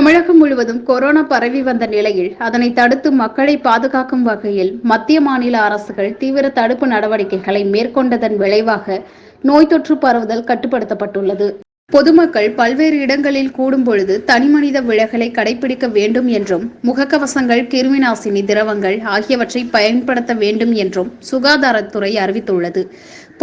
தமிழகம் முழுவதும் கொரோனா பரவி வந்த நிலையில் அதனை தடுத்து மக்களை பாதுகாக்கும் வகையில் மத்திய மாநில அரசுகள் தீவிர தடுப்பு நடவடிக்கைகளை மேற்கொண்டதன் விளைவாக நோய் தொற்று பரவுதல் கட்டுப்படுத்தப்பட்டுள்ளது. பொதுமக்கள் பல்வேறு இடங்களில் கூடும் பொழுது தனிமனித விலகலை கடைபிடிக்க வேண்டும் என்றும், முகக்கவசங்கள், கிருமிநாசினி திரவங்கள் ஆகியவற்றை பயன்படுத்த வேண்டும் என்றும் சுகாதாரத்துறை அறிவித்துள்ளது.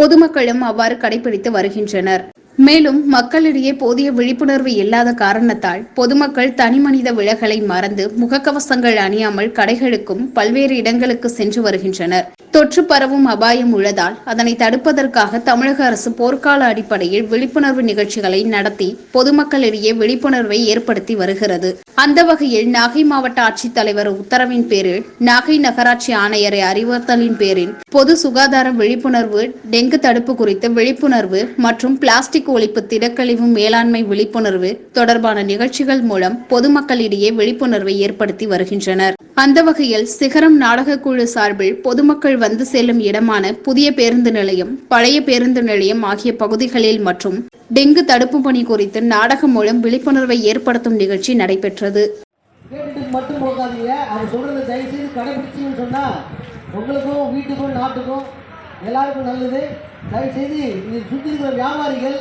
பொதுமக்களும் அவ்வாறு கடைபிடித்து வருகின்றனர். மேலும் மக்களிடையே போதிய விழிப்புணர்வு இல்லாத காரணத்தால் பொதுமக்கள் தனிமனித விலகலை மறந்து முகக்கவசங்கள் அணியாமல் கடைகளுக்கும் பல்வேறு இடங்களுக்கு சென்று வருகின்றனர். தொற்று பரவும் அபாயம் உள்ளதால் அதனை தடுப்பதற்காக தமிழக அரசு போர்க்கால அடிப்படையில் விழிப்புணர்வு நிகழ்ச்சிகளை நடத்தி பொதுமக்களிடையே விழிப்புணர்வை ஏற்படுத்தி வருகிறது. அந்த வகையில் நாகை மாவட்ட ஆட்சித்தலைவர் உத்தரவின் பேரில் நாகை நகராட்சி ஆணையரை அறிவுறுத்தலின் பேரில் பொது சுகாதார விழிப்புணர்வு, டெங்கு தடுப்பு குறித்த விழிப்புணர்வு மற்றும் பிளாஸ்டிக் ஒழிப்பு, திடக்கழிவு மேலாண்மை விழிப்புணர்வு தொடர்பான நிகழ்ச்சிகள் மூலம் பொதுமக்களிடையே விழிப்புணர்வை ஏற்படுத்தி வருகின்றனர். அந்த வகையில் சிகரம் நாடக குழு சார்பில் பொதுமக்கள் வந்து செல்லும் இடமான புதிய பேருந்து நிலையம், பழைய பேருந்து நிலையம் ஆகிய பகுதிகளில் மற்றும் டெங்கு தடுப்பு பணி குறித்து நாடகம் மூலம் விழிப்புணர்வை ஏற்படுத்தும் நிகழ்ச்சி நடைபெற்றது. உங்களுக்கும் வீட்டுக்கும் நாட்டுக்கும் எல்லாருக்கும் நல்லது. தயவுசெய்து இங்கே சுற்றி இருக்கிற வியாபாரிகள்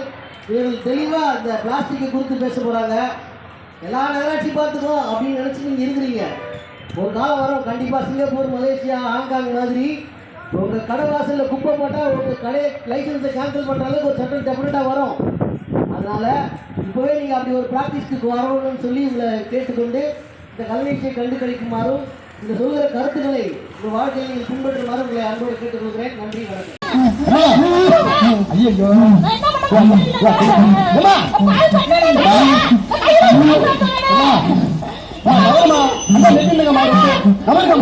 இவர்கள் தெளிவாக இந்த பிளாஸ்டிக்கை குறித்து பேச போகிறாங்க. எல்லா நகராட்சி பார்த்துக்கோ அப்படின்னு நினச்சி நீங்கள் இருக்கிறீங்க. ஒரு காலம் வரும் கண்டிப்பாக சிங்கப்பூர், மலேசியா, ஹாங்காங் மாதிரி உங்கள் கடை வாசலில் குப்பை போட்டால் உங்கள் கடை லைசன்ஸை கேன்சல் பண்ணுற அளவுக்கு ஒரு சட்டம் டெஃபினட்டாக வரும். அதனால் இப்போவே நீங்கள் அப்படி ஒரு ப்ராக்டிஸ்க்கு வரணும்னு சொல்லி உங்களை கேட்டுக்கொண்டு இந்த கல்வியை கண்டு கழிக்குமாறும் இந்த சொல்கிற கருத்துக்களை உங்கள் வாழ்க்கையில் நீங்கள் பின்பற்றுமாறு உங்களை அன்போடு கேட்டுக்கொள்கிறேன். நன்றி, வணக்கம்.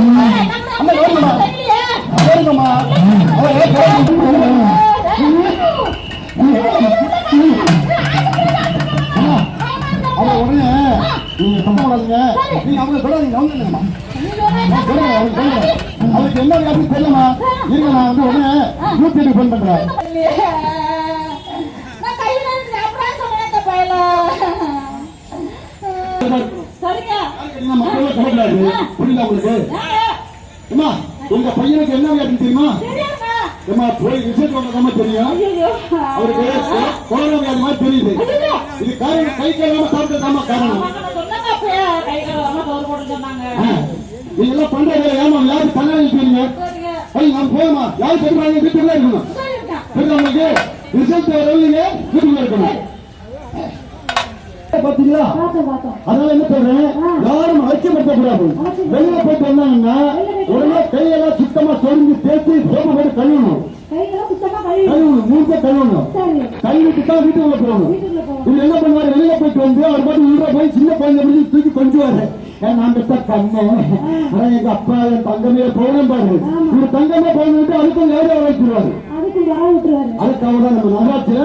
அவருக்கு என்ன வியாபாரம் தெரியுமா? இருங்க, நான் வந்து உடனே 108 ஃபோன் பண்றேன். புரியுதா உங்களுக்கு? உங்க பையனுக்கு என்ன வியாபாரம் தெரியுமா? போய் ரிசல்ட் வந்ததாம தெரியும். அவருக்கு கொரோனா வியாதி மாதிரி தெரியுது. இது காரணம் கை கையிலாம சாப்பிட்டதாம காரணம். இதெல்லாம் பண்றது ஏமா யாரும் தன்னால தெரியுங்க. நான் போகமா யாரும் சொல்றாங்க வீட்டுல இருக்கணும். உங்களுக்கு ரிசல்ட் வரவங்க வீட்டுல இருக்கணும். பாத்தீங்களா? அதனால என்ன சொல்றேன், யாரும் அலட்சியப்படுத்தக்கூடாது. வெளியில போயிட்டு வந்தாங்கன்னா உடனே கையெல்லாம் சுத்தமா சொரிஞ்சு தேய்ச்சி சோப்பு போட்டு கழுவணும். மூஞ்ச கழுவணும். கழுவிட்டு தான் வீட்டுக்குள்ள போகணும். இது என்ன பண்ணுவாரு, வெளியில போயிட்டு வந்து அவர் பாட்டு உள்ள போய் சின்ன குழந்தை தூக்கி கொஞ்சுவாரு. நான் பெற்ற கண்ணு, ஆனா எங்க அப்பா என் தங்கமே போகணும் பாரு, இந்த தங்கமே போகணும் அதுக்கும் வேற வச்சிருவாரு. அதுக்காக தான் நம்ம நகராட்சியில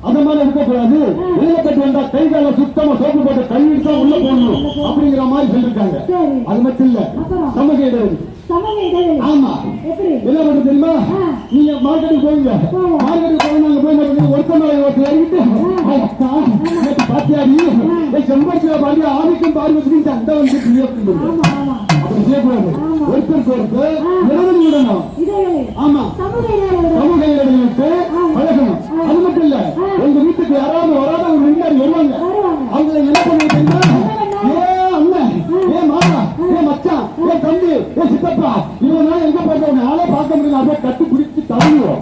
அந்த மாதிரி இருக்கக்கூடாது. வெளியில போயிட்டு வந்தா கை கால சுத்தமா சோப்பு போட்டு கழுவிட்டு தான் உள்ள போகணும் அப்படிங்கிற மாதிரி சொல்லிருக்காங்க. அது மட்டும் இல்ல, சமூக இடைவெளி. ஆமா, என்ன பண்ண தெரியுமா? நீங்க மார்க்கெட்டுக்கு போவீங்க. மார்க்கெட்டுக்கு போய் நாங்க போய் ஒருத்தர் ஒருத்தர் இறங்கிட்டு பாத்தியாடி செம்பருத்தில பாடி ஆதிக்கம் பார்வதிக்கு அந்த வந்து அப்படி செய்யக்கூடாது. ஒருத்தருக்கு ஒருத்தர் இடைவெளி விடணும். ஆமா, சமூக இடைவெளி விட்டு பழகணும். அது மட்டும் இல்ல, உங்க வீட்டுக்கு யாராவது வராத ஒரு 2 பேர் வருவாங்க. அவங்களை என்ன பண்ண தெரியுமா? அண்ணன், மாமா, மச்சான், தம்பி, சித்தப்பா, இவனால எங்க போறவங்க ஆளே பார்க்க முடியல. அதை கட்டி பிடிச்சு தவழுவோம்.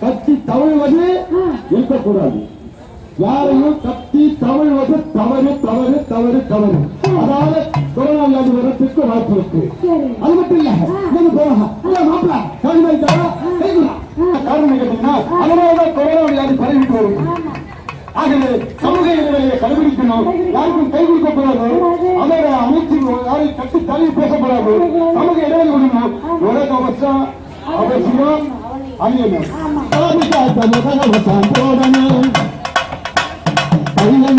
கட்டி தவழுவது இருக்கக்கூடாது. யாரையும் கட்டி தவழுவது தவறு தவறு தவறு தவறு. அதாவது கொரோனா வியாதி வரத்துக்கு வாய்ப்பு இருக்கு. அது மட்டும் இல்ல, நீங்க போகலாம் மாப்பிள்ள காரணம் கேட்டீங்கன்னா அதனாலதான் கொரோனா வியாதி பரவிட்டு வரும். ஆகவே சமூக இடைவெளியை கடைபிடிக்கணும். யாருக்கும் கை கொடுக்கப்படாது. அதோட அமைச்சு யாரையும் கட்டி தள்ளி பேசப்படாது. சமூக இடைவெளி விடணும். உலக அவசியம் அவசியம் அணியணும். போடணும்.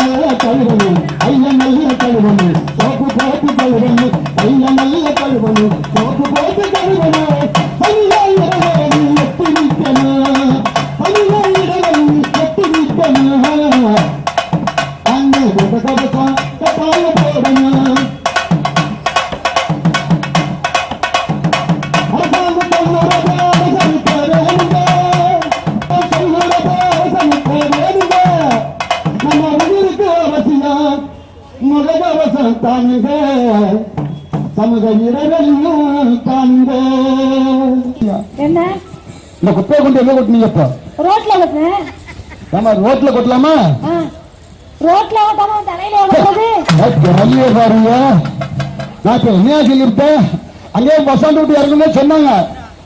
நல்ல கழுவணும், நல்ல கழுவணும், சோப்பு போட்டு கழுவணும், நல்ல கழுவணும், சோப்பு போட்டு கழுவணும். எட்டு நிற்கணும், எட்டு நிற்கணும். அங்கே நம்ம உயிருக்கு அவசியம் முகவசம் தானுங்க சமூக இறைவனையும் காண்க. என்ன இந்த குப்பையை கொண்டு எங்க கொட்டினீங்க? இப்போ ரோட்ல கொட்டினேன். ஆமா, ரோட்ல கொட்டலாமா? ரோட்ல ஓட்டாம தலையில ஓடுறது வெளியே பாருங்க. நான் இப்ப என்ன சொல்லிருப்பேன், அங்கேயே பஸ் ஸ்டாண்ட் விட்டு இறங்கணும்னு சொன்னாங்க.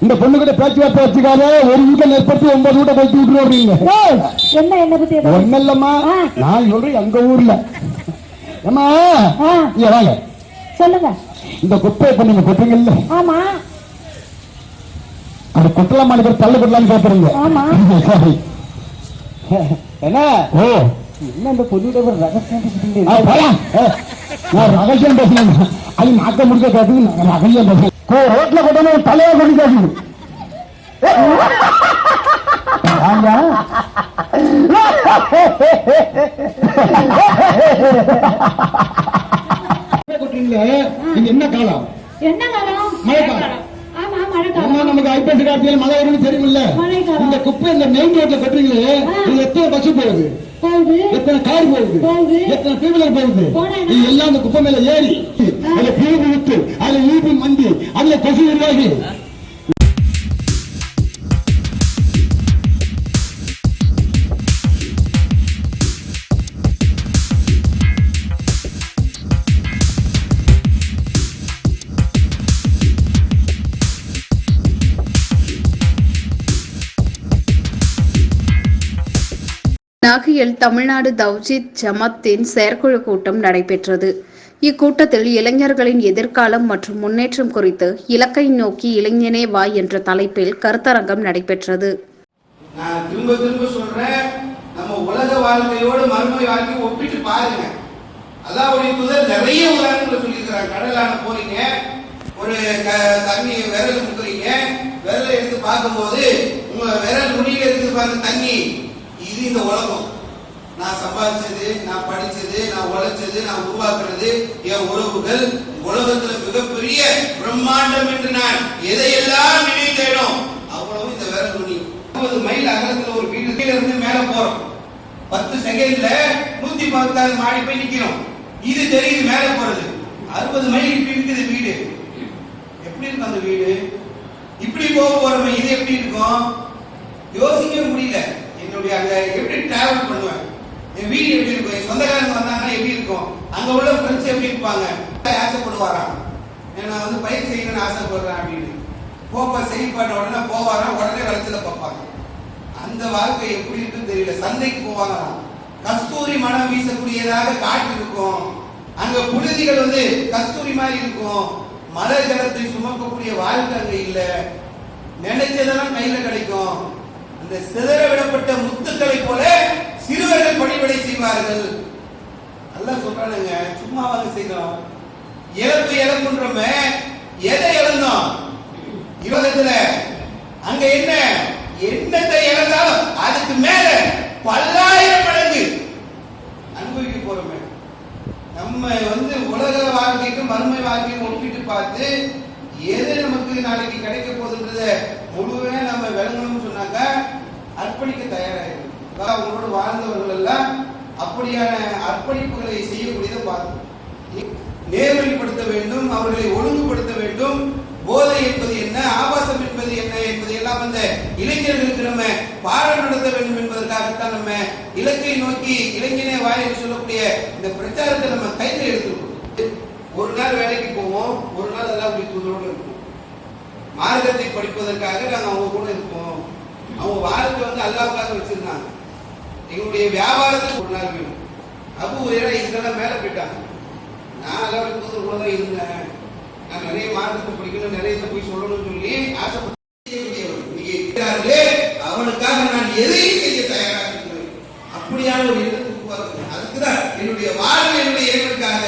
இந்த பொண்ணு கிட்ட பேச்சுவார்த்தை வச்சுக்காத, ஒரு வீட்டை ஏற்படுத்தி 9 வீட்டை போயிட்டு விட்டு வருவீங்க. என்ன என்ன பத்தி ஒண்ணு இல்லம்மா, நான் சொல்றேன் எங்க ஊர்ல. ஏமா இங்க வாங்க, சொல்லுங்க. இந்த குப்பையை இப்ப நீங்க கொட்டுறீங்கல்ல, ஆமா அந்த கொட்டலாம் தள்ளு கொட்டலாம்னு கேட்பறீங்க. ஆமா. என்ன ஓ என்ன இந்த பொண்ணுட ஒரு ரகசியம் ரகசியம் பேசுறேன். அது நாக்க முடிக்க கேட்டு ரகசியம் பேசுறேன். ரோட்ல கொட்டணும் தலையா கொண்டு கேட்குது. என்ன காலம்? என்ன காலம்? மழைக்காலம். ஆமா மழைக்காலம். நமக்கு ஐப்பசி காலத்தில் மழை வரும்னு தெரியுமில்ல. இந்த குப்பை இந்த மெயின் ரோட்ல கொட்டுறீங்களே, இது எத்தனை பஸ் போகுது, எத்தனை கார் போகுது, எத்தனை டூ வீலர் போகுது, இது எல்லாம் அந்த குப்பை மேல ஏறி அதுல தீர்வு விட்டு அதுல ஈபி மந்தி அதுல கொசு உருவாகி நாகையில் தமிழ்நாடு தவ்ஹீத் ஜமாத்தின் செயற்குழு கூட்டம் நடைபெற்றது. இக்கூட்டத்தில் இளைஞர்களின் எதிர்காலம் மற்றும் முன்னேற்றம் குறித்து இலக்கை நோக்கி இளைஞனே வா என்ற தலைப்பில் கருத்தரங்கம் நடைபெற்றது. நான் திரும்ப திரும்ப சொல்றேன், நம்ம உலக வாழ்க்கையோடு மறுமை வாழ்க்கை ஒப்பிட்டு பாருங்க. அல்லாஹ்வுடைய தூதர் நிறைய உதாரணங்களை சொல்லியிருக்கிறாங்க. கடலான போறீங்க, ஒரு தண்ணி விரல் முக்குறீங்க, விரலை எடுத்து பார்க்கும்போது உங்க விரல் நுனியில இருக்குது பாருங்க தண்ணி. இது இந்த உலகம். நான் சம்பாதிச்சது, நான் படிச்சது, நான் உழைச்சது, நான் உருவாக்குறது, என் உறவுகள், உலகத்துல மிகப்பெரிய பிரம்மாண்டம் என்று நான் எதையெல்லாம் நினைத்தேனோ அவ்வளவு இந்த விரல் நுனி. 50 மைல் அகலத்துல ஒரு வீடு கீழ இருந்து மேல போறோம். 10 செகண்ட்ல 116 மாடி போய் நிக்கிறோம். இது தெரியுது மேல போறது. 60 மைல் இப்படி இருக்குது வீடு. எப்படி இருக்கும் அந்த வீடு? இப்படி போறோம், இது எப்படி இருக்கும்? யோசிக்க முடியல. என்னுடைய அங்க எப்படி டிராவல் பண்ணுவேன், என் வீடு எப்படி இருக்கும், என் சொந்தக்காரங்க வந்தாங்கன்னா எப்படி இருக்கும், அங்க உள்ள ஃப்ரெண்ட்ஸ் எப்படி இருப்பாங்க, ஆசைப்படுவாராம். நான் வந்து பயிர் செய்யணும்னு ஆசைப்படுறேன் அப்படின்னு போப்பா செய்யப்பட்ட உடனே போவாராம், உடனே விளைச்சல பார்ப்பாங்க. அந்த வாழ்க்கை எப்படி இருக்குன்னு தெரியல. சந்தைக்கு போவாங்களாம், கஸ்தூரி மனம் வீசக்கூடியதாக காட்டு இருக்கும், அங்க புழுதிகள் வந்து கஸ்தூரி மாதிரி இருக்கும், மழை ஜலத்தை சுமக்கக்கூடிய வாழ்க்கை அங்க இல்ல. நினைச்சதெல்லாம் கையில கிடைக்கும். அந்த சிதற விடப்பட்ட முத்துக்களை போல சிறுவர்கள் பணிவிடை செய்வார்கள். நல்லா சொல்றானுங்க, சும்மாவாக செய்யணும். இழப்புன்றோமே, எதை இழந்தோம் இவகத்துல? அங்க என்ன என்னத்தை இழந்தாலும் அதுக்கு மேல 1000 மடங்கு அனுபவிக்க போறோமே. நம்ம வந்து உலக வாழ்க்கைக்கும் மறுமை வாழ்க்கைக்கும் ஒப்பிட்டு பார்த்து எது நமக்கு நாளைக்கு கிடைக்க போகுதுன்றத முழுவே நம்ம விளங்கணும்னு சொன்னாக்க அர்ப்பணிக்க தயாராகிடும். அவங்களோடு வாழ்ந்தவர்கள் எல்லாம் அப்படியான அர்ப்பணிப்புகளை செய்யக்கூடியதை பார்த்தோம். நேர்வழிப்படுத்த வேண்டும், அவர்களை ஒழுங்குபடுத்த வேண்டும். போதை என்பது என்ன, ஆபாசம் என்பது என்ன என்பதை எல்லாம் அந்த இளைஞர்களுக்கு நம்ம பாடம் நடத்த வேண்டும் என்பதற்காகத்தான் நம்ம இலக்கை நோக்கி இளைஞனே வா என்று சொல்லக்கூடிய இந்த பிரச்சாரத்தை நம்ம கையில் எடுத்துருக்கோம். ஒரு நாள் வேலைக்கு போவோம், ஒரு நாள் எல்லாம் தூதரோடு இருப்போம். மார்க்கத்தை படிப்பதற்காக நாங்கள் அவங்க கூட இருப்போம். அவங்க வாழ்க்கை வந்து அல்லாஹ்வுக்காக வச்சிருந்தாங்க. எங்களுடைய வியாபாரத்துக்கு ஒரு நாள் வேணும். அபூ ஹுரைரா இதெல்லாம் மேல போயிட்டாங்க. நான் எல்லாம் தூதர் கூட தான் இருந்தேன், நான் நிறைய மார்க்கத்தை படிக்கணும், நிறைய போய் சொல்லணும்னு சொல்லி ஆசைப்பட்டு அவனுக்காக நான் எதையும் செய்ய தயாராக இருக்கிறேன். அப்படியான ஒரு எண்ணத்தை உருவாக்குறேன். அதுக்குதான் என்னுடைய வாழ்க்கை என்னுடைய இறைவனுக்காக.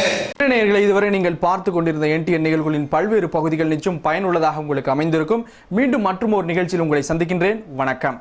நேயர்களை, இதுவரை நீங்கள் பார்த்து கொண்டிருந்த NTN நிகழ்வுகளின் பல்வேறு பகுதிகள் நிச்சயம் பயனுள்ளதாக உங்களுக்கு அமைந்திருக்கும். மீண்டும் மற்றும் ஒரு நிகழ்ச்சியில் உங்களை சந்திக்கின்றேன். வணக்கம்.